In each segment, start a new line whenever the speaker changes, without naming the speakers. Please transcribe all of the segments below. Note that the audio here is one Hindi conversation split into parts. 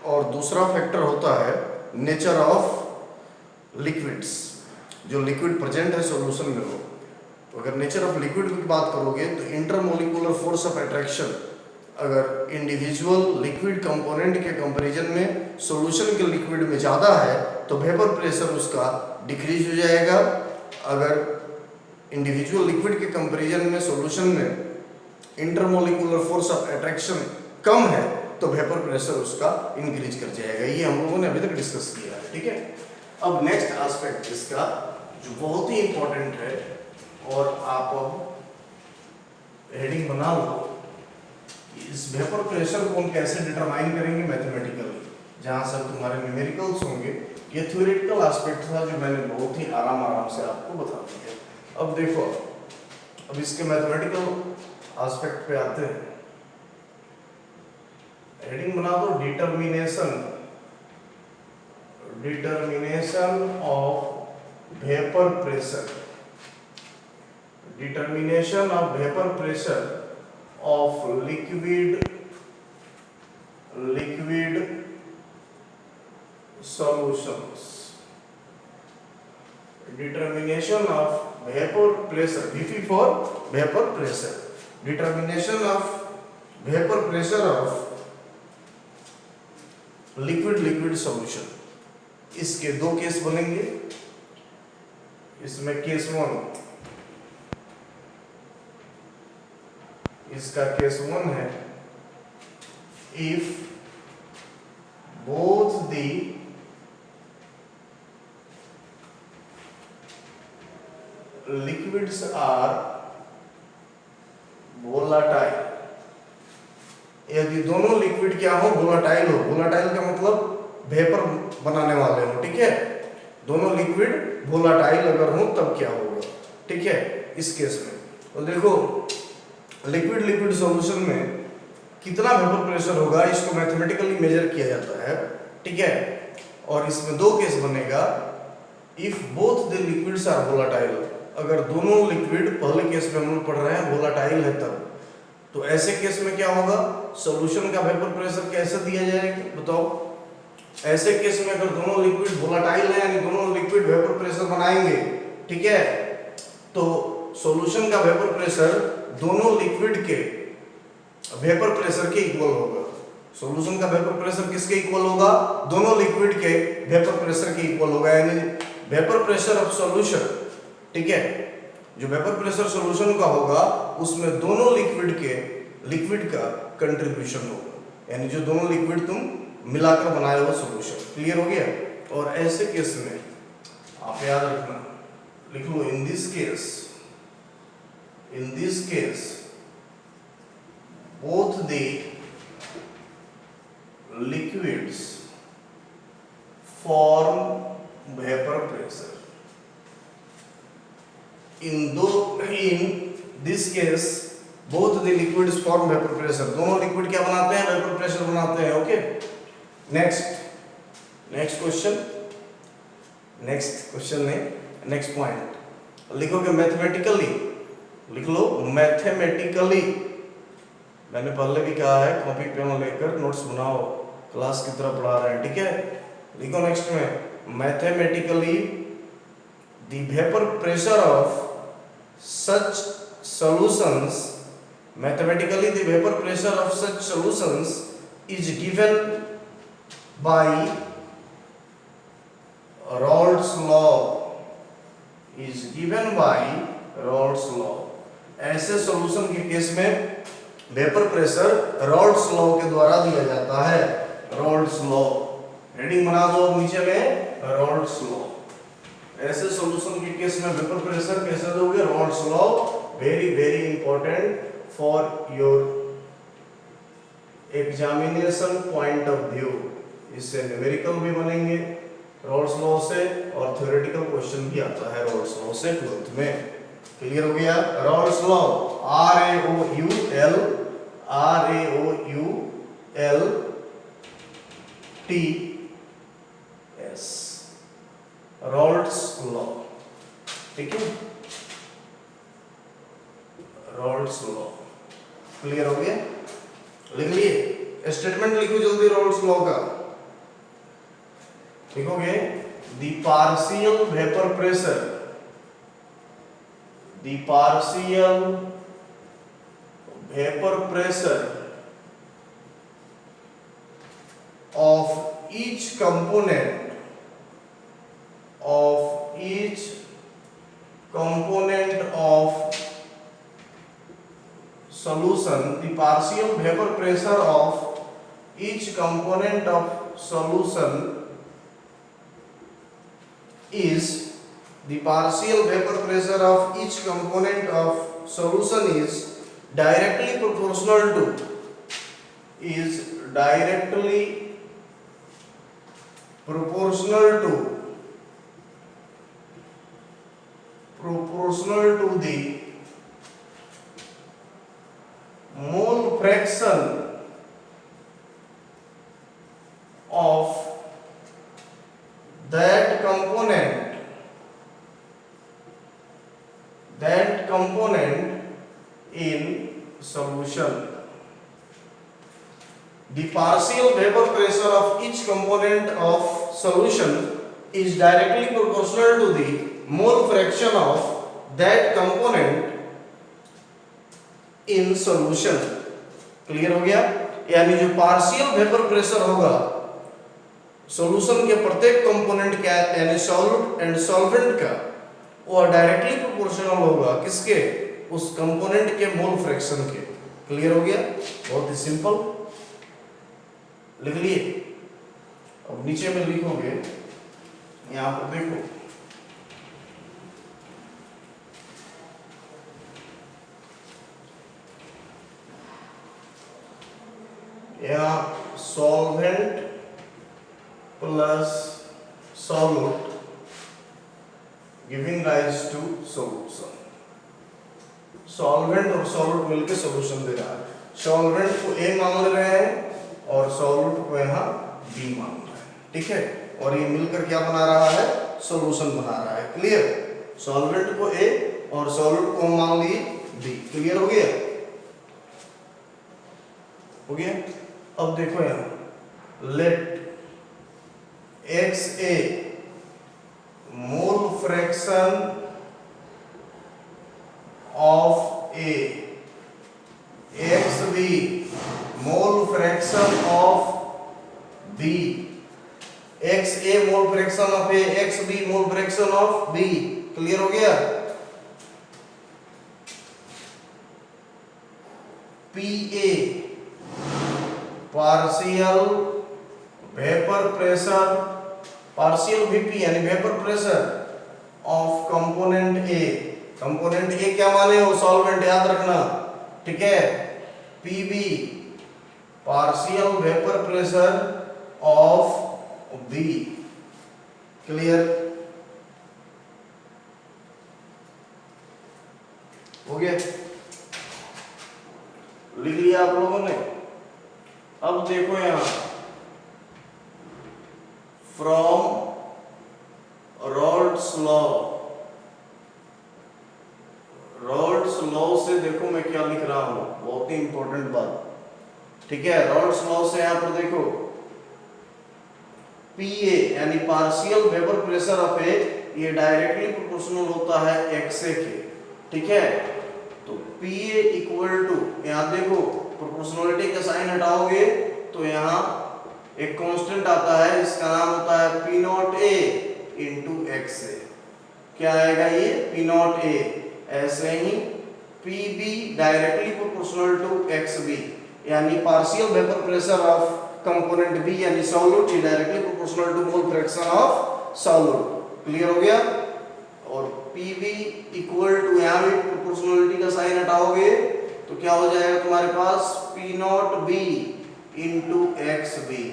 और दूसरा फैक्टर होता है नेचर ऑफ लिक्विड्स, जो लिक्विड प्रेजेंट है सॉल्यूशन में हो। तो अगर नेचर ऑफ लिक्विड की बात करोगे तो इंटरमोलिकुलर फोर्स ऑफ अट्रैक्शन अगर इंडिविजुअल लिक्विड कंपोनेंट के कंपैरिजन में सॉल्यूशन के लिक्विड में ज़्यादा है तो वेपर प्रेशर उसका डिक्रीज हो जाएगा। अगर इंडिविजुअल लिक्विड के कंपैरिजन में सॉल्यूशन में इंटरमोलिकुलर फोर्स ऑफ अट्रैक्शन कम है तो वेपर प्रेशर उसका इंक्रीज कर जाएगा। ये हम लोगों ने अभी तक डिस्कस किया है, ठीक है। अब नेक्स्ट एस्पेक्ट इसका जो बहुत ही इंपॉर्टेंट है, और आप अब हेडिंग बना लो, इस वेपर प्रेशर को हम कैसे डिटरमाइन करेंगे मैथमेटिकली, जहां सब तुम्हारे न्यूमेरिकल्स होंगे। ये थ्योरेटिकल एस्पेक्ट था जो मैंने बहुत ही आराम से आपको बता दिया। अब देखो, अब इसके मैथमेटिकल एस्पेक्ट पे आते हैं। हेडिंग बना दो determination of vapour pressure, determination of vapour pressure of liquid solutions, determination of vapour pressure, VP for vapour pressure, determination of vapour pressure of liquid solution. इसके दो केस बनेंगे। इसमें केस 1, इसका केस 1 है if both the liquids are volatile, यदि दोनों लिक्विड क्या हो, वोलाटाइल हो। वोलाटाइल का मतलब वेपर बनाने वाले हो, ठीक है। दोनों लिक्विड वोलाटाइल अगर हो तब क्या होगा, ठीक है। इस केस में तो देखो लिक्विड सॉल्यूशन में कितना वेपर प्रेशर होगा इसको मैथमेटिकली मेजर किया जाता है, ठीक है। और इसमें दो केस बनेगा। If both the liquids are volatile, अगर दोनों लिक्विड, पहले केस में हम लोग पढ़ रहे हैं वोलाटाइल है तब, तो ऐसे केस में क्या होगा, सॉल्यूशन का वेपर प्रेशर कैसे दिया जाएगा बताओ। ऐसे केस में अगर दोनों लिक्विड वोलाटाइल है यानी दोनों लिक्विड वेपर प्रेशर बनाएंगे, ठीक है, तो सॉल्यूशन का वेपर प्रेशर दोनों लिक्विड के वेपर प्रेशर के इक्वल होगा। सॉल्यूशन का वेपर प्रेशर किसके इक्वल होगा, दोनों लिक्विड के वेपर प्रेशर के इक्वल होगा। यानी वेपर प्रेशर ऑफ सॉल्यूशन, ठीक है, जो वेपर प्रेशर सॉल्यूशन का होगा उसमें दोनों लिक्विड का कंट्रीब्यूशन होगा, यानी जो दोनों लिक्विड तुम मिलाकर बनाए हो सॉल्यूशन। क्लियर हो गया। और ऐसे केस में आप याद रखना, लिख लो in this case both the liquids form vapor pressure. In this case both the liquids form vapor pressure. दोनों लिक्विड क्या बनाते हैं, वेपर प्रेशर बनाते हैं। ओके, नेक्स्ट क्वेश्चन नहीं, नेक्स्ट पॉइंट लिखोगे मैथमेटिकली, लिख लो मैथमेटिकली। मैंने पहले भी कहा है कॉपी पेन लेकर नोट्स बनाओ, क्लास की तरह पढ़ा रहे हैं, ठीक है। लिखो नेक्स्ट में mathematically the vapour pressure of such solutions, mathematically the vapour pressure of such solutions is given by Rawls law, is given by Rawls law. ऐसे सॉल्यूशन के केस में वेपर प्रेशर रॉल्स लॉ के द्वारा दिया जाता है। रॉल्स लॉ, हेडिंग बना दो नीचे में, रॉल्स लॉ। ऐसे सॉल्यूशन के केस में वेपर प्रेशर कैसे दोगे, Rawls law. Very important for your examination point of view. इससे न्यूमेरिकल भी बनेंगे रॉल्स लॉ से, और थ्योरेटिकल क्वेश्चन भी आता है रॉल्स लॉ से 12th में। क्लियर हो गया। Rawls law, RAOULTS, Rawls law, ठीक है, रॉल्स लॉ। क्लियर हो गया, लिख लिए। स्टेटमेंट लिखो जल्दी रॉल्स लॉ का। लिखोगे the partial vapour pressure, the partial vapour pressure of each component of solution, the partial vapor pressure of each component of solution is, the partial vapor pressure of each component of solution is directly proportional to, is directly proportional to the mole fraction of that component in solution. The partial vapor pressure of each component of solution is directly proportional to the mole fraction of that component in solution. Clear हो गया? यानी जो पार्शियल वेपर प्रेशर होगा सॉल्यूशन के प्रत्येक कंपोनेंट का यानी सॉल्यूट एंड सॉल्वेंट का, वो डायरेक्टली प्रोपोर्शनल होगा किसके? उस कंपोनेंट के मोल फ्रैक्शन के। क्लियर हो गया? बहुत ही सिंपल, लिख लिए। अब नीचे में लिखोगे, यहां पर देखो यहाँ solvent plus solute giving rise to solution. Solvent और सॉल्यूट मिलकर सॉल्यूशन दे रहा है। सॉल्वेंट को ए मान रहे हैं और सॉल्यूट को यहाँ बी मान रहे हैं, ठीक है? और ये मिलकर क्या बना रहा है? सॉल्यूशन बना रहा है। क्लियर? सॉल्वेंट को ए और सॉल्यूट को मान लिए बी। क्लियर हो गया? हो गया? अब देखो यहाँ let X A mole fraction of A, X B mole fraction of B, X A mole fraction of A, X B mole fraction of B. Clear हो गया? P A partial vapour pressure, partial VP यानी vapour pressure of component A. Component A क्या माने? वो सॉल्वेंट, याद रखना, ठीक है? PB partial vapour pressure of B. Clear हो गया? लिख लिया आप लोगों ने? अब देखो यहां फ्रॉम रॉल्ड्स लॉ, रॉल्ड्स लॉ से देखो मैं क्या लिख रहा हूं, बहुत ही इंपॉर्टेंट बात, ठीक है? रॉल्ड्स लॉ से यहां पर देखो पीए यानी पार्शियल वेपर प्रेशर ऑफ ए, ये डायरेक्टली प्रोपोर्शनल होता है एक्सए के, ठीक है? तो पीए इक्वल टू, यहां देखो प्रोपोर्शनलिटी का साइन हटाओगे तो यहाँ एक कांस्टेंट आता है, इसका नाम होता है P not A into x A. क्या आएगा ये? P not A. ऐसे ही P B directly proportional to X B, यानी partial vapour pressure of component B यानी solute directly proportional to mole fraction of solute. Clear हो गया? और पी बी इक्वल टू, यहाँ भी प्रोपोर्शनलिटी का साइन हटाओगे तो क्या हो जाएगा तुम्हारे पास? P not B into x B.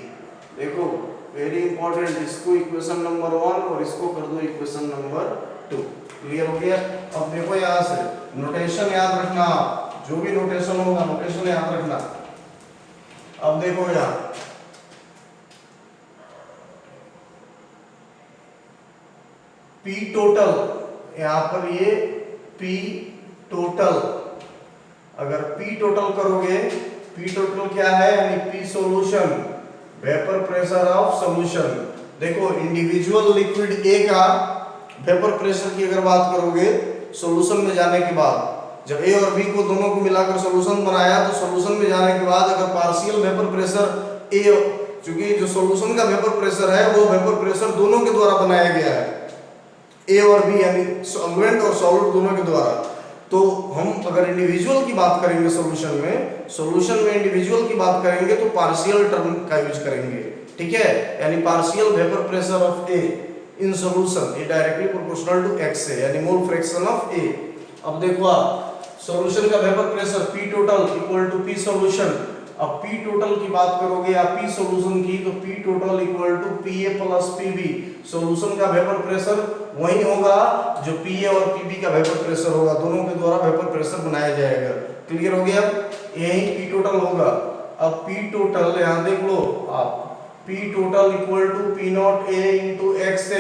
देखो वेरी इंपॉर्टेंट, इसको इक्वेशन नंबर 1 और इसको कर दो इक्वेशन नंबर 2। क्लियर हो गया? अब देखो यहां से नोटेशन याद रखना, जो भी नोटेशन होगा नोटेशन याद रखना। अब देखो यहां पी टोटल, यहां पर ये पी टोटल, अगर पी टोटल करोगे, पी टोटल क्या है? यानी P solution vapour pressure of solution, देखो इंडिविजुअल लिक्विड ए का वेपर प्रेशर की अगर बात करोगे सॉल्यूशन में जाने के बाद, जब ए और बी को दोनों को मिलाकर सॉल्यूशन बनाया तो सॉल्यूशन में जाने के बाद अगर पार्शियल वेपर प्रेशर ए, चूंकि जो सॉल्यूशन का वेपर प्रेशर है वो वेपर प्रेशर दोनों के द्वारा बनाया गया है, ए और बी यानी सॉल्वेंट और सॉल्यूट दोनों के द्वारा। तो हम अगर इंडिविजुअल की बात करेंगे सॉल्यूशन में इंडिविजुअल की बात करेंगे तो पार्शियल टर्म का यूज करेंगे, ठीक है, यानी partial vapour pressure of A in solution A directly proportional to x है, यानी मोल फ्रैक्शन ऑफ ए। अब देखो आप सॉल्यूशन का vapour pressure P total equal to P solution. अब P टोटल की बात करोगे या P सॉल्यूशन की तो P total equal to PA plus PB। Solution का वेपर प्रेशर वही होगा जो PA और PB का वेपर प्रेशर होगा, दोनों के द्वारा वेपर प्रेशर बनाया जाएगा। क्लियर हो गया? यही P टोटल होगा। अब P टोटल यहां देख लो आप, P total equal to P not A into x A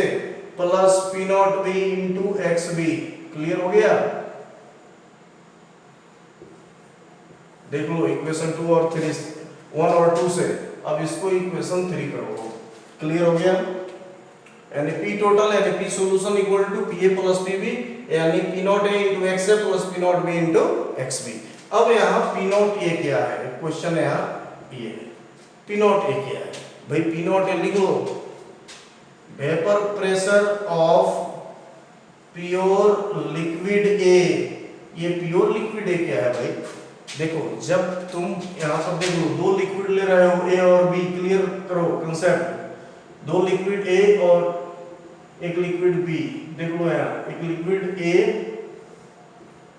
plus P not B into x B. Clear हो गया? देख लो इक्वेशन 2 और 3 1 और 2 से, अब इसको इक्वेशन 3 करो। क्लियर हो गया? यानी P टोटल यानी P solution equal to PA plus PB यानी P not A into x A plus P not B into x B. अब यहाँ P नॉट A क्या है? क्वेश्चन है यहाँ ये P नॉट A क्या है भाई? P नॉट A लिख लो, vapour pressure of pure liquid A. ये प्योर लिक्विड ए क्या है भाई? देखो जब तुम यहाँ पर देख लो दो लिक्विड ले रहे हो ए और बी, क्लियर करो कंसेप्ट, दो लिक्विड ए और एक लिक्विड बी। देख लो यहाँ एक लिक्विड ए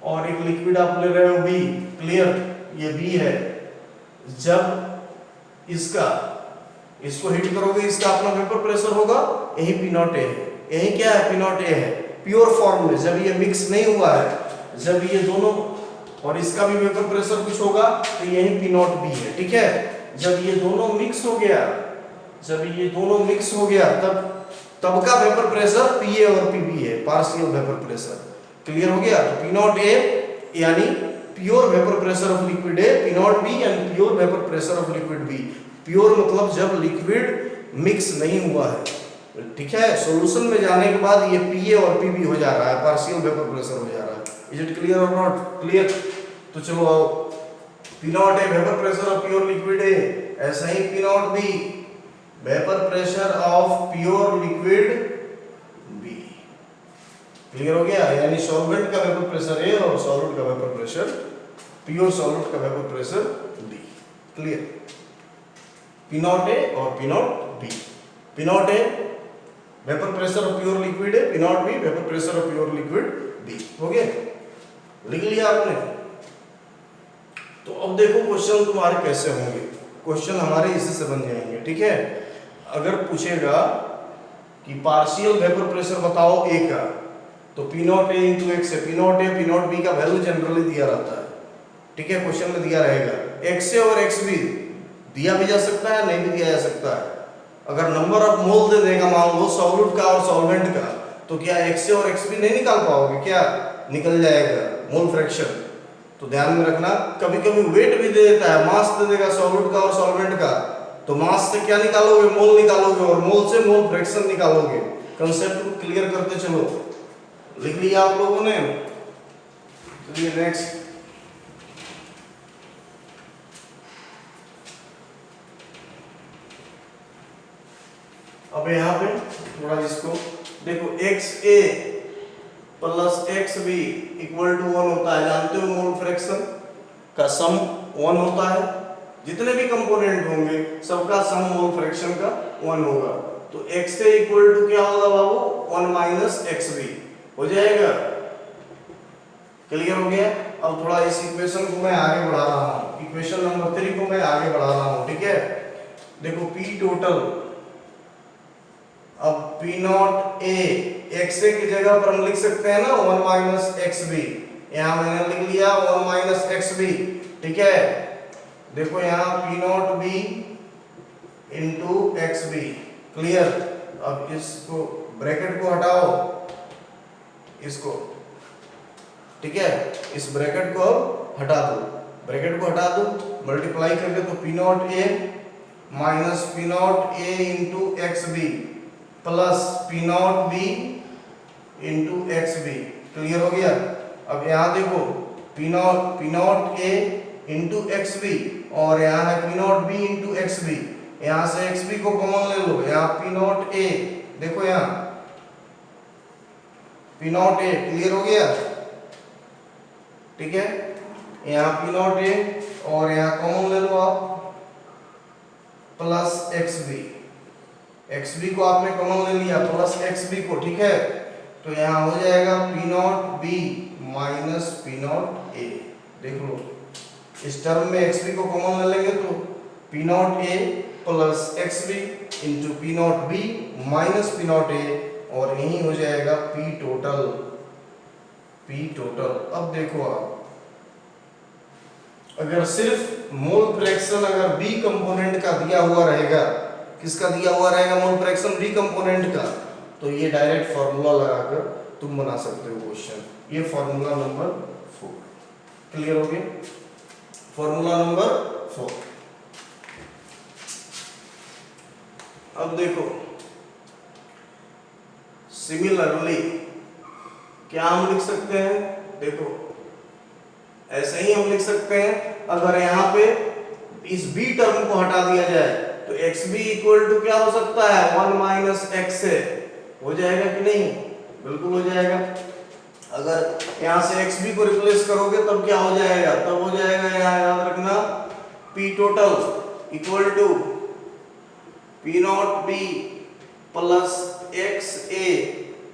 और एक लिक्विड आप ले रहे हो बी, क्लियर, ये बी है। जब इसको हिट करोगे इसका अपना वेपर प्रेशर होगा, यही P नॉट ए है। यही क्या है? P नॉट ए है प्योर फॉर्म में, जब ये मिक्स नहीं हुआ है, जब ये दोनों और इसका भी वेपर प्रेशर कुछ होगा तो यही P नॉट बी है, ठीक है। जब ये दोनों मिक्स हो गया, तब का वेपर प्रेशर PA और PB है, पार्शियल वेपर प्रेशर। क्लियर हो गया? तो P नॉट A यानी pure vapour pressure of liquid A, P not B यानी pure vapour pressure of liquid B। Pure मतलब जब लिक्विड मिक्स नहीं हुआ है, ठीक है। सॉल्यूशन में जाने के बाद ये PA और PB हो जा रहा है, पार्शियल वेपर प्रेशर हो जा रहा है। इज इट क्लियर और नॉट क्लियर? तो चलो आओ, P not A vapour pressure of pure liquid A, ऐसा ही P not B vapour pressure of pure liquid B। Clear हो गया? यानी सॉल्वेंट का वेपर प्रेशर A और सॉल्यूट का वेपर प्रेशर, प्योर सॉल्यूट का vapour pressure B। Clear? P not A और P not B। P not A vapour pressure of pure liquid A, P not B vapour pressure of pure liquid B। हो गया? लिख लिया आपने? तो अब देखो क्वेश्चन तुम्हारे कैसे होंगे। क्वेश्चन हमारे इसी से बन जाएंगे, ठीक है। अगर पूछेगा कि पार्शियल वेपर प्रेशर बताओ A का, तो P not A into x है। P not A P not B का वैल्यू जनरली दिया रहता है, ठीक है, क्वेश्चन में दिया रहेगा। एक्स ए और एक्स बी दिया भी जा सकता है, नहीं भी दिया जा सकता है। अगर नंबर ऑफ मोल दे देगा मान लो सॉल्यूट का और सॉल्वेंट का, तो क्या एक्स ए और एक्स बी नहीं निकाल पाओगे? क्या निकल जाएगा? Mole fraction. तो ध्यान में रखना, कभी कभी वेट भी दे देता है, मास दे देगा सॉल्यूट का और सॉल्वेंट का, तो मास से क्या निकालोगे? मोल निकालोगे, और मोल से मोल फ्रैक्शन निकालोगे। कंसेप्ट को क्लियर करते चलो। लिख लिया आप लोगों ने? चलिए नेक्स्ट। अब यहाँ पे थोड़ा इसको देखो, x A plus x B equal to 1 होता है। जानते हो मोल फ्रैक्शन का सम 1 होता है, जितने भी कंपोनेंट होंगे सबका सम मोल फ्रैक्शन का 1 होगा। तो एक्स ए इक्वल टू क्या होगा बाबू? 1 माइनस एक्स बी हो जाएगा। क्लियर हो गया? अब थोड़ा इस इक्वेशन को मैं आगे बढ़ा रहा हूँ, इक्वेशन नंबर 3 को मैं आगे बढ़ा रहा हूँ, ठीक है। देखो P टोटल, अब P नॉट A एक्स ए की जगह पर हम लिख सकते हैं ना 1 माइनस एक्स बी। यहां मैंने लिख लिया 1 माइनस एक्स बी, ठीक है। देखो यहाँ P not B into x B. Clear? अब इसको ब्रैकेट को हटाओ, इसको, ठीक है, इस ब्रैकेट को अब हटा दो, ब्रैकेट को हटा दो, मल्टीप्लाई करके तो P not A minus P not A into x B plus P not B into x B. Clear हो गया। अब यहाँ देखो P not A into x B और यहाँ है P not B into x B. यहाँ से एक्स बी को कॉमन ले लो, यहाँ पी नॉट ए, देखो यहाँ पी नॉट ए। क्लियर हो गया, ठीक है। यहाँ पी नॉट ए और यहाँ कॉमन ले लो आप plus x B. X B को आपने कॉमन ले लिया प्लस एक्स बी को, ठीक है। तो यहाँ हो जाएगा P not B minus P not ए। देख लो इस टर्म में एक्स बी को कॉमन ले लेंगे तो P not A plus x B into P not B minus P not A और यही हो जाएगा पी टोटल। P total. अब देखो आप अगर सिर्फ मोल फ्रैक्शन अगर बी कंपोनेंट का दिया हुआ रहेगा, किसका दिया हुआ रहेगा मोल फ्रैक्शन बी कंपोनेंट का, तो ये डायरेक्ट फॉर्मूला लगाकर तुम बना सकते हो क्वेश्चन। ये फॉर्मूला नंबर 4। क्लियर हो गया, फॉर्मूला नंबर 4। अब देखो सिमिलरली क्या हम लिख सकते हैं, देखो ऐसे ही हम लिख सकते हैं। अगर यहाँ पे इस b टर्म को हटा दिया जाए तो xb इक्वल टू क्या हो सकता है 1 माइनस एक्स से हो जाएगा कि नहीं, बिल्कुल हो जाएगा। अगर यहाँ से xb को रिप्लेस करोगे तब क्या हो जाएगा, तब हो जाएगा यहाँ याद रखना p total equal to p not b plus x A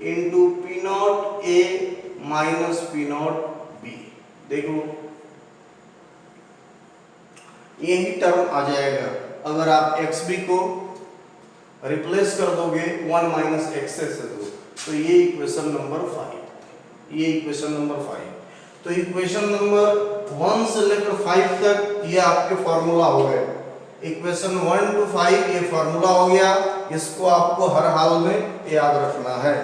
into P not A minus P not B. देख लो यही टर्म आ जाएगा अगर आप xb को रिप्लेस कर दोगे 1 माइनस एक्स से तो ये इक्वेशन नंबर 5। ये इक्वेशन नंबर 5। तो इक्वेशन नंबर 1 से लेकर 5 तक ये आपके फॉर्मूला हो गए। इक्वेशन 1 to 5 ये फॉर्मूला हो गया, इसको आपको हर हाल में याद रखना है।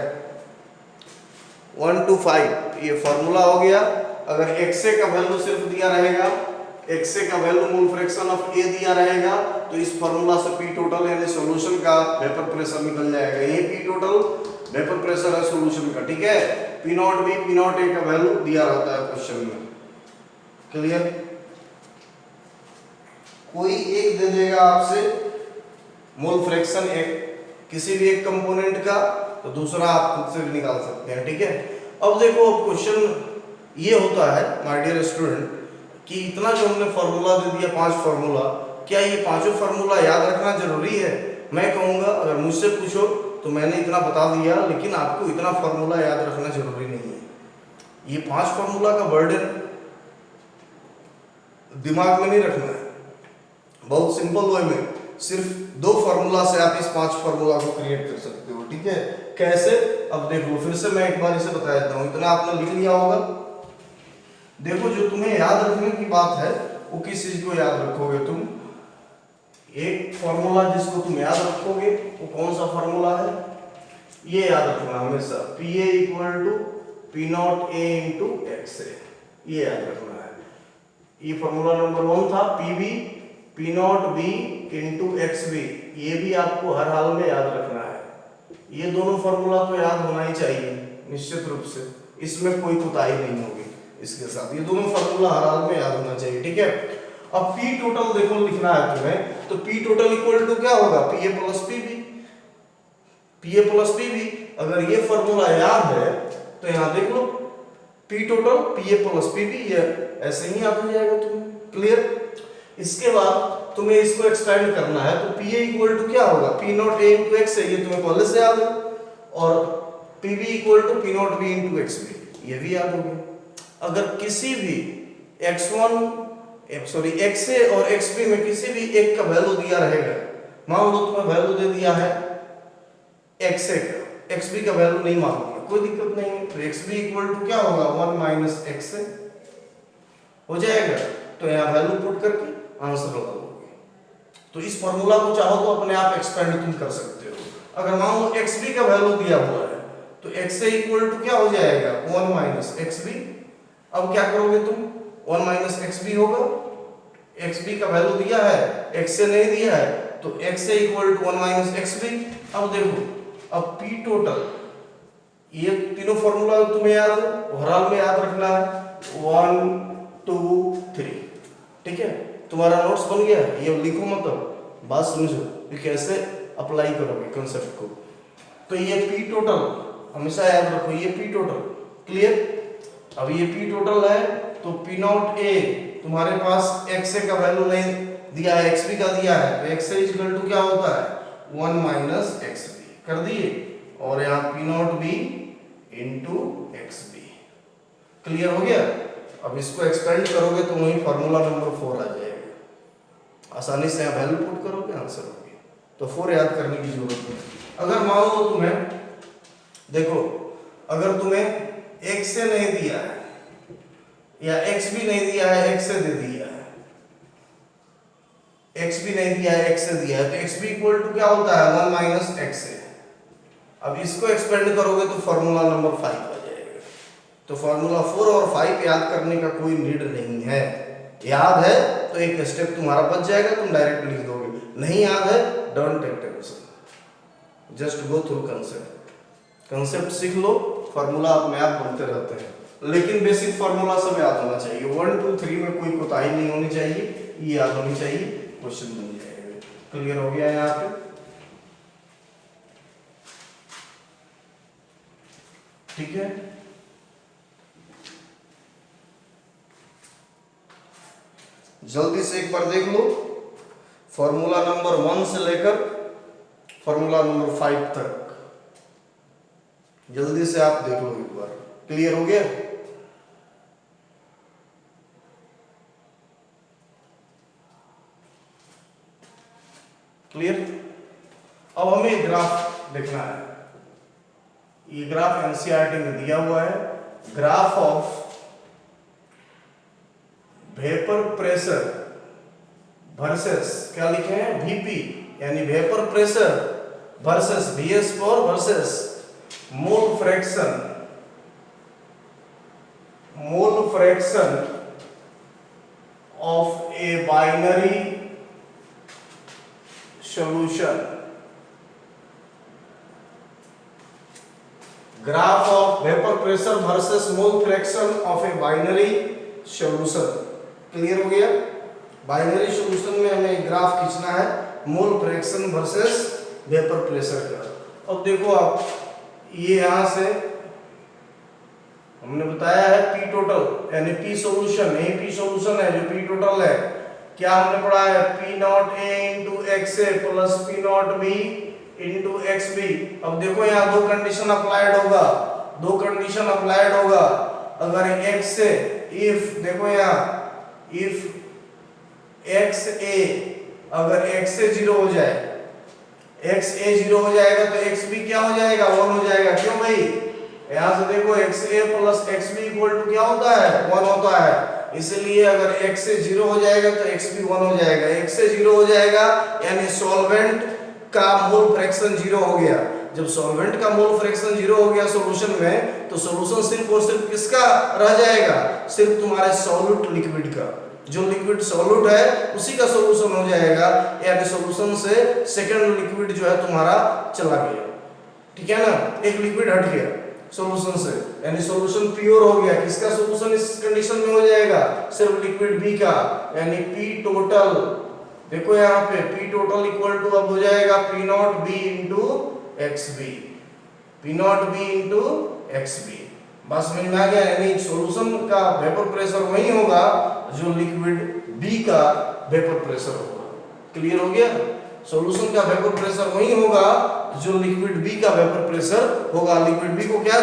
1 to 5 ये फॉर्मूला हो गया। अगर एक्स ए का वैल्यू सिर्फ दिया रहेगा, एक्स ए का वैल्यू मोल फ्रैक्शन ऑफ ए दिया रहेगा तो इस फॉर्मूला से पी टोटल यानी सॉल्यूशन का वेपर प्रेशर निकल जाएगा। ये पी टोटल वेपर प्रेशर है सॉल्यूशन का, ठीक है। P not B P not ए का वैल्यू दिया रहता है क्वेश्चन में। क्लियर, कोई एक दे देगा आपसे मोल फ्रैक्शन एक किसी भी एक कंपोनेंट का, तो दूसरा आप खुद से भी निकाल सकते हैं, ठीक है। अब देखो क्वेश्चन ये होता है माय डियर स्टूडेंट कि इतना जो हमने फार्मूला दे दिया 5 फार्मूला, क्या ये पांचों फार्मूला याद रखना जरूरी है? मैं कहूँगा अगर मुझसे पूछो तो मैंने इतना बता दिया, लेकिन आपको इतना फार्मूला याद रखना जरूरी नहीं है। ये 5 फार्मूला का बर्डन दिमाग में नहीं रखना है, बहुत सिंपल वे में सिर्फ 2 फार्मूला से आप इस 5 फार्मूला को क्रिएट कर सकते हो, ठीक है। कैसे? अब देख लो, फिर से मैं एक बार इसे बता देता हूँ, इतना आपने लिख लिया होगा। देखो जो तुम्हें याद रखने की बात है वो किस चीज को याद रखोगे तुम? एक फार्मूला जिसको तुम याद रखोगे वो कौन सा फार्मूला है? ये याद रखना हमेशा, P A equal to P not A into x A, ये याद रखना है। ये फार्मूला नंबर 1 था, P B P not B into x B, ये भी आपको हर हाल में याद रखना है। ये दोनों फार्मूला तो याद होना ही चाहिए निश्चित रूप से, इसमें कोई कोताही नहीं होगी इसके साथ। ये दोनों फार्मूला हर हाल में याद होना चाहिए, ठीक है। अब P टोटल देखो लिखना है तुम्हें, तो P टोटल इक्वल टू क्या होगा? PA plus PB। PA plus PB, अगर ये फार्मूला याद है तो यहाँ देख लो P total PA plus PB, ये ऐसे ही याद हो जाएगा तुम्हें। क्लियर? इसके बाद तुम्हें इसको एक्सपेंड करना है तो PA इक्वल टू क्या होगा? P not A into x है, ये तुम्हें पहले से याद है, और PB equal to P not B into x भी, ये भी याद हो गया। अगर किसी भी XA और XB में किसी भी एक का वैल्यू दिया रहेगा, मान लो तुम्हें वैल्यू दे दिया है XA का, XB का वैल्यू नहीं मालूम है, कोई दिक्कत नहीं है, तो XB इक्वल टू क्या होगा? 1 माइनस XA हो जाएगा। तो यहाँ वैल्यू पुट करके आंसर लगा दोगे। तो इस फॉर्मूला को चाहो तो अपने आप एक्सपेंड तुम कर सकते हो। अगर मान लो XB का वैल्यू दिया हुआ है तो XA इक्वल टू क्या हो जाएगा? 1 माइनस XB। अब क्या करोगे तुम? 1 माइनस XB होगा, XB का वैल्यू दिया है, XA नहीं दिया है, तो XA equal to 1 minus XB। अब देखो अब पी टोटल, ये तीनों फॉर्मूला तुम्हें याद है, ओवरऑल में याद रखना है 1 2 3, ठीक है। तुम्हारा नोट्स बन गया, ये लिखो मत, बात समझो कि कैसे अप्लाई करोगे कंसेप्ट को। तो ये पी टोटल हमेशा याद रखो, ये पी टोटल, क्लियर। अब ये पी टोटल है तो पी नॉट ए, तुम्हारे पास एक्स ए का वैल्यू नहीं दिया है, एक्स बी का दिया है, तो एक्स ए इक्वल टू क्या होता है 1 माइनस एक्स बी कर दिए, और यहाँ P not B into x B, clear हो गया। अब इसको एक्सपेंड करोगे तो वही फॉर्मूला नंबर 4 आ जाएगा, आसानी से यहाँ वैल्यू पुट करोगे आंसर हो गया। तो 4 याद करने की जरूरत नहीं। अगर मान लो तुम्हें, देखो अगर तुम्हें एक्स से नहीं दिया है या एक्स भी नहीं दिया है, एक्स से दे दिया है, एक्स भी नहीं दिया है, एक्स से दिया है, तो एक्स बी इक्वल टू क्या होता है 1 माइनस एक्स से। अब इसको एक्सपेंड करोगे तो फॉर्मूला नंबर 5 आ जाएगा। तो फॉर्मूला 4 और 5 याद करने का कोई नीड नहीं है, याद है तो एक स्टेप तुम्हारा बच जाएगा, तुम डायरेक्ट लिख दोगे। नहीं याद है don't take tension, just go through concept, concept सीख लो, फार्मूला अपने आप बनते रहते हैं। लेकिन बेसिक फार्मूला सब याद होना चाहिए, 1 2 3 में कोई कोताही नहीं होनी चाहिए, ये याद होनी चाहिए, क्वेश्चन बन जाएगा। क्लियर हो गया यहाँ पे, ठीक है। जल्दी से एक बार देख लो, फॉर्मूला नंबर 1 से लेकर फॉर्मूला नंबर 5 तक, जल्दी से आप देख लो एक बार। क्लियर हो गया? क्लियर? अब हमें ग्राफ देखना है, ये ग्राफ एनसीईआरटी में दिया हुआ है, graph of vapour pressure versus, क्या लिखे हैं वीपी, यानी vapour pressure versus VS4 versus mole fraction of a binary solution. Graph of vapour pressure versus mole fraction of a binary solution. Clear हो गया? बाइनरी सॉल्यूशन में हमें ग्राफ खींचना है mole fraction versus vapour pressure का। अब देखो आप, ये यहां से हमने बताया है पी टोटल यानी पी सॉल्यूशन, यही पी सॉल्यूशन है जो पी टोटल है। क्या हमने पढ़ा है P not A into x A plus P not B into x B. अब देखो यहाँ दो कंडीशन अप्लाइड होगा, दो कंडीशन अप्लाइड होगा। अगर एक्स से इफ, देखो यहाँ इफ एक्स ए, अगर एक्स ए 0 हो जाए, एक्स ए 0 हो जाएगा तो एक्स बी क्या हो जाएगा 1 हो जाएगा। क्यों भाई? यहां से देखो x A plus x B equal to क्या होता है 1 होता है, इसलिए अगर एक्स ए 0 हो जाएगा तो एक्स बी 1 हो जाएगा। एक्स ए 0 हो जाएगा यानी सॉल्वेंट का मोल फ्रैक्शन 0 हो गया। जब सॉल्वेंट का मोल फ्रैक्शन 0 हो गया सॉल्यूशन में, तो सॉल्यूशन सिर्फ और सिर्फ किसका रह जाएगा, सिर्फ तुम्हारे सॉल्यूट लिक्विड का। जो लिक्विड सॉल्यूट है उसी का सॉल्यूशन हो जाएगा, यानी सॉल्यूशन से सेकंड लिक्विड जो है तुम्हारा चला गया, ठीक है ना, एक लिक्विड हट गया सॉल्यूशन से, यानी सॉल्यूशन प्योर हो गया। किसका सॉल्यूशन इस कंडीशन में हो जाएगा, सिर्फ लिक्विड बी का, यानी पी टोटल। देखो यहाँ पे पी टोटल इक्वल टू अब हो जाएगा P not B into x B, P not B into x B. बस समझ में आ गया, यानी सॉल्यूशन का वेपर प्रेशर वही होगा जो लिक्विड बी का वेपर प्रेशर होगा। क्लियर हो गया? सॉल्यूशन का वेपर प्रेशर वही होगा जो लिक्विड बी का वेपर प्रेशर होगा। लिक्विड बी को क्या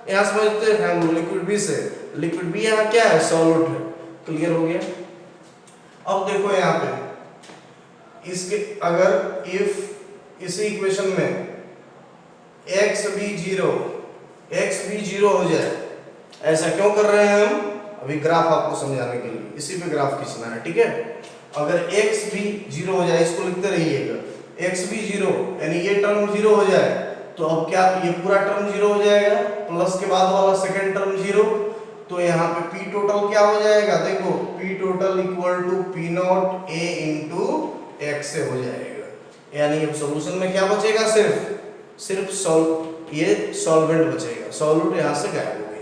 यहाँ समझते हैं हम, लिक्विड बी से, लिक्विड बी यहाँ क्या है सॉल्यूट है। क्लियर हो गया? अब देखो यहाँ पे इसके, अगर इफ इसी इक्वेशन में एक्स बी 0 हो जाए, ऐसा क्यों कर रहे हैं हम, अभी ग्राफ आपको समझाने के लिए इसी पे ग्राफ खींचना है, ठीक है। अगर x भी 0 हो जाए, इसको लिखते रहिएगा, x भी 0 यानी ये टर्म 0 हो जाए, तो अब क्या ये पूरा टर्म 0 हो जाएगा, प्लस के बाद वाला सेकंड टर्म 0, तो यहाँ पे p टोटल क्या हो जाएगा, देखो p total equal to p not a into x से हो जाएगा। यानी अब सॉल्यूशन में क्या बचेगा, सिर्फ सिर्फ ये सॉल्वेंट बचेगा, सॉल्यूट यहाँ से गायब हो गया,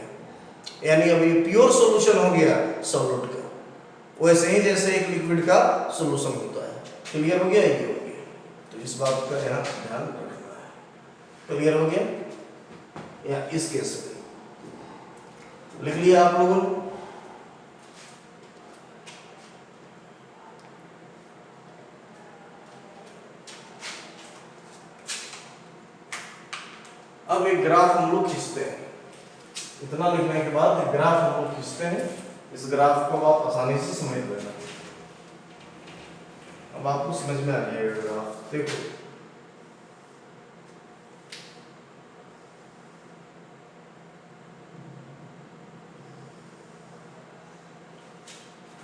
यानी अब ये प्योर सॉल्यूशन हो गया सॉल्यूट का, वैसे ही जैसे एक लिक्विड का सॉल्यूशन होता है। क्लियर हो गया? ये हो गया, तो इस बात का यहाँ ध्यान रखना है। क्लियर हो गया? या इस केस में लिख लिया आप लोगों ने? अब एक ग्राफ हम लोग खींचते हैं, इतना लिखने के बाद एक ग्राफ हम लोग खींचते हैं। इस ग्राफ को आप आसानी से समझ लेना। अब आपको समझ में आ जाएगा ग्राफ। देखो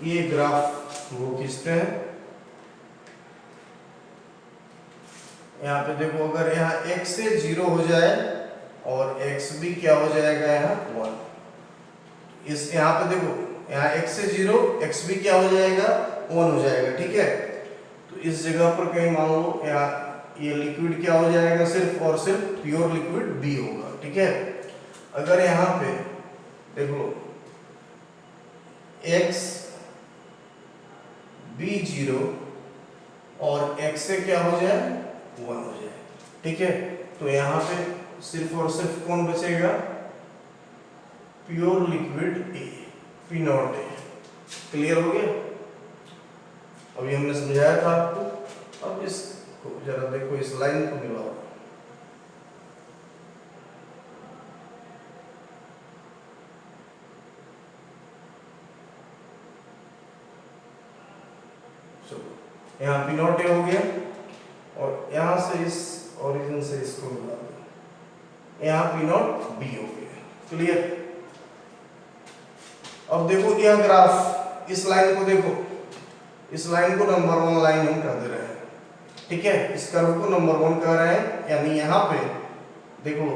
ये ग्राफ वो खींचते हैं। यहाँ पे देखो, अगर यहाँ x से 0 हो जाए और x भी क्या हो जाएगा, यहाँ 1। इस यहाँ पे देखो, यहाँ x से 0, x भी क्या हो जाएगा, 1 हो जाएगा। ठीक है, तो इस जगह पर कहीं मान लो यहाँ ये लिक्विड क्या हो जाएगा, सिर्फ और सिर्फ प्योर लिक्विड B होगा। ठीक है, अगर यहाँ पे देख लो x B 0 और x से क्या हो जाए, 1 हो जाए। ठीक है, तो यहाँ पे सिर्फ और सिर्फ कौन बचेगा, pure liquid A, P not A। Clear हो गया? अभी हमने समझाया था आपको। अब इसको जरा देखो, इस लाइन को मिलाओ। चलो यहाँ P नॉट A हो गया और यहाँ से इस ओरिजिन से इसको मिला दो, यहाँ P नॉट B हो गया। क्लियर? अब देखो यह ग्राफ, इस लाइन को देखो, इस लाइन को नंबर 1 लाइन हम कह दे रहे हैं। ठीक है, इस कर्व को नंबर 1 कह रहे हैं, यानी यहाँ पे देखो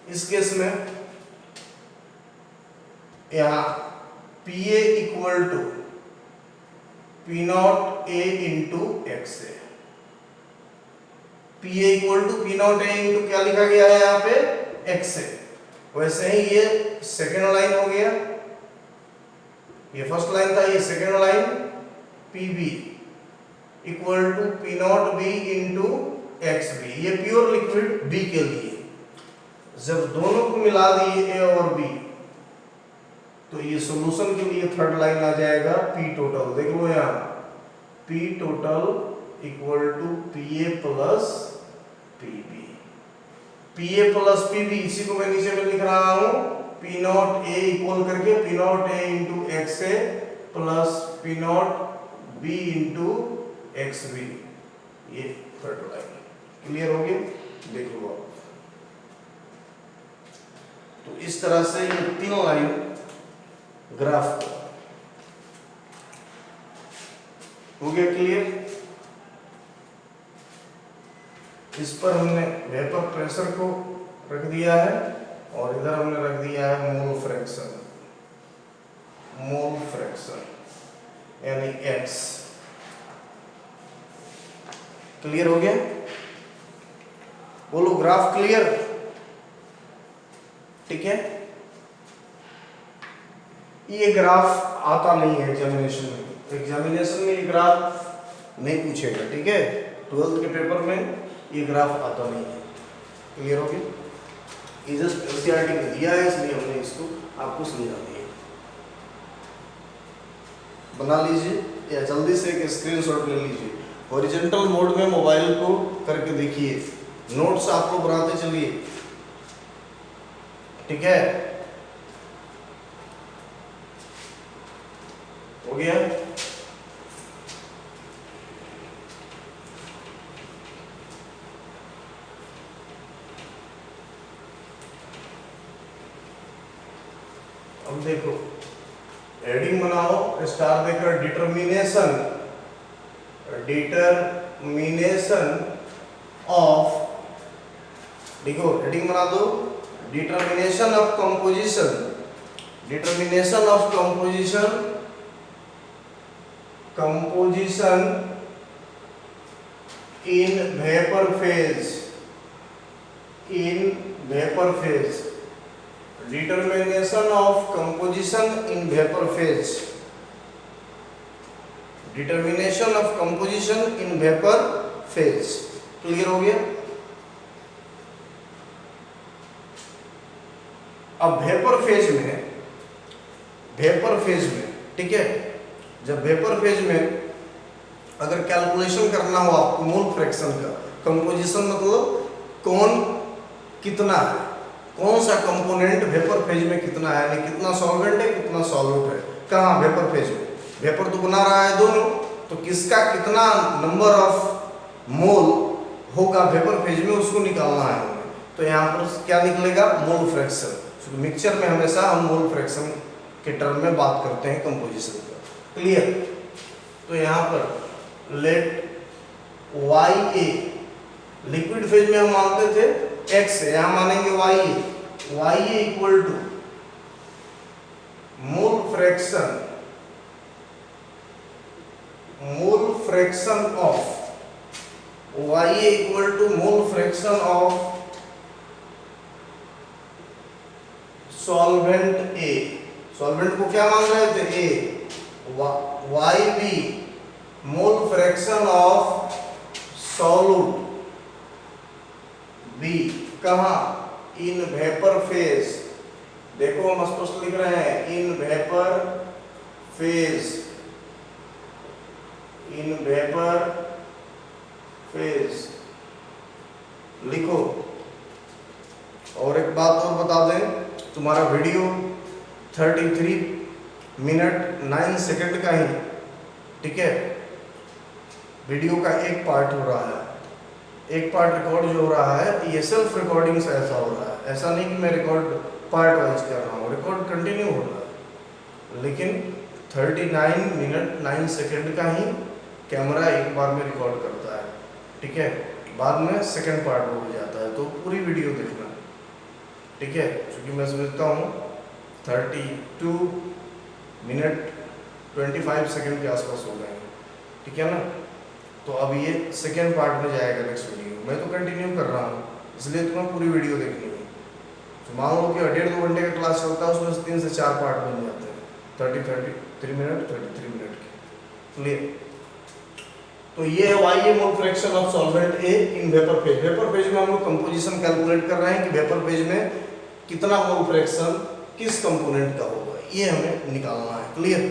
इस केस में यहाँ PA equal to P not A into x है। PA equal to P not A into क्या लिखा गया है यहाँ पे, x है। वैसे ही ये सेकेंड लाइन हो गया, ये फर्स्ट लाइन था, ये second line PB equal to P not B into XB। ये प्योर लिक्विड B के लिए, जब दोनों को मिला दिए A और B, तो ये सॉल्यूशन के लिए थर्ड लाइन आ जाएगा P टोटल। देख लो यहाँ P total equal to PA plus PB। PA plus PB, इसी को मैं नीचे में लिख रहा हूँ, P नॉट A इक्वल करके P not A into x A plus P not B into XB। ये थर्ड लाइन। क्लियर हो गया? देख लो आप। तो इस तरह से ये 3 लाइन ग्राफ हो गया। क्लियर? इस पर हमने वेपर प्रेशर को रख दिया है और इधर हमने रख दिया है मोल फ्रैक्शन, यानी x। क्लियर हो गया? बोलो ग्राफ क्लियर? ठीक है, ये ग्राफ आता नहीं है एग्जामिनेशन में। एग्जामिनेशन में ये ग्राफ नहीं पूछेगा। ठीक है, 12th के पेपर में ये ग्राफ आता नहीं है। क्लियर हो गया? ये जस्ट एनसीईआरटी में दिया है, इसलिए हमने इसको आपको समझा दिया। बना लीजिए या जल्दी से एक स्क्रीनशॉट ले लीजिए। हॉरिजॉन्टल मोड में मोबाइल को करके देखिए, नोट्स आपको बनाते चलिए। ठीक है, हो गया? अब देखो, हेडिंग बनाओ स्टार देकर, डिटरमिनेशन ऑफ, देखो हेडिंग बना दो, determination of composition in vapor phase, in vapor phase, determination of composition in vapor phase, determination of composition in vapor phase। Clear हो गया? अब वेपर फेज में ठीक है, जब वेपर फेज में अगर कैलकुलेशन करना हो आपको मोल फ्रैक्शन का, कंपोजिशन मतलब कौन कितना है, कौन सा कंपोनेंट वेपर फेज में कितना है, यानी कितना सॉल्वेंट है कितना सॉल्यूट है, कहाँ वेपर फेज में, वेपर तो बना रहा है दोनों, तो किसका कितना नंबर ऑफ मोल होगा वेपर फेज में उसको निकालना है हमें। तो यहाँ पर क्या निकलेगा? Mole fraction. मिक्सचर में हमेशा हम मोल फ्रैक्शन के टर्म में बात करते हैं कंपोजिशन का। क्लियर? तो यहाँ पर let Y A, liquid phase में हम मानते थे एक्स है, यहाँ मानेंगे Y A equal to mole fraction of Y A equal to mole fraction of solvent A. Solvent को क्या मान रहे थे? A. Y B mole fraction of solute B, कहाँ? In vapour phase. देखो हम स्पष्ट लिख रहे हैं, in vapour phase, in vapour phase लिखो। और एक बात और बता दें, तुम्हारा वीडियो 33 मिनट 9 सेकंड का ही, ठीक है, वीडियो का एक पार्ट हो रहा है, एक पार्ट रिकॉर्ड जो हो रहा है ये सेल्फ रिकॉर्डिंग से ऐसा हो रहा है, ऐसा नहीं कि मैं रिकॉर्ड पार्ट वाइज कर रहा हूँ, रिकॉर्ड कंटिन्यू हो रहा है, लेकिन 39 मिनट 9 सेकंड का ही कैमरा एक बार में रिकॉर्ड करता है, ठीक है, बाद में सेकंड पार्ट हो जाता है, तो पूरी वीडियो देखना, ठीक है, क्योंकि मैं समझता हूँ 32 मिनट 25 सेकंड के आसपास हो गए हैं, ठीक है ना। तो अब ये सेकेंड पार्ट में जाएगा नेक्स्ट वीडियो, मैं तो कंटिन्यू कर रहा हूँ, इसलिए तुम्हें पूरी वीडियो देखनी है। तो मान लो कि 1.5-2 घंटे का क्लास चलता है, उसमें से 3 से 4 पार्ट बन जाते हैं, 33 मिनट के। क्लियर? तो ये है y A mole fraction of solvent A in vapour phase. Vapour phase में हम लोग कंपोजिशन कैलकुलेट कर रहे हैं कि वेपर फेज में कितना मोल फ्रैक्शन किस कंपोनेंट का होगा, ये हमें निकालना है। क्लियर?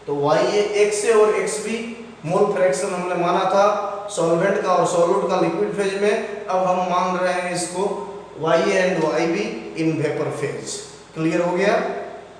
तो वाई ए एक्स ए और एक्स बी मोल फ्रैक्शन हमने माना था सॉल्वेंट का और सॉल्यूट का लिक्विड फेज में, अब हम मान रहे हैं इसको y A and y B in vapour phase. Clear हो गया?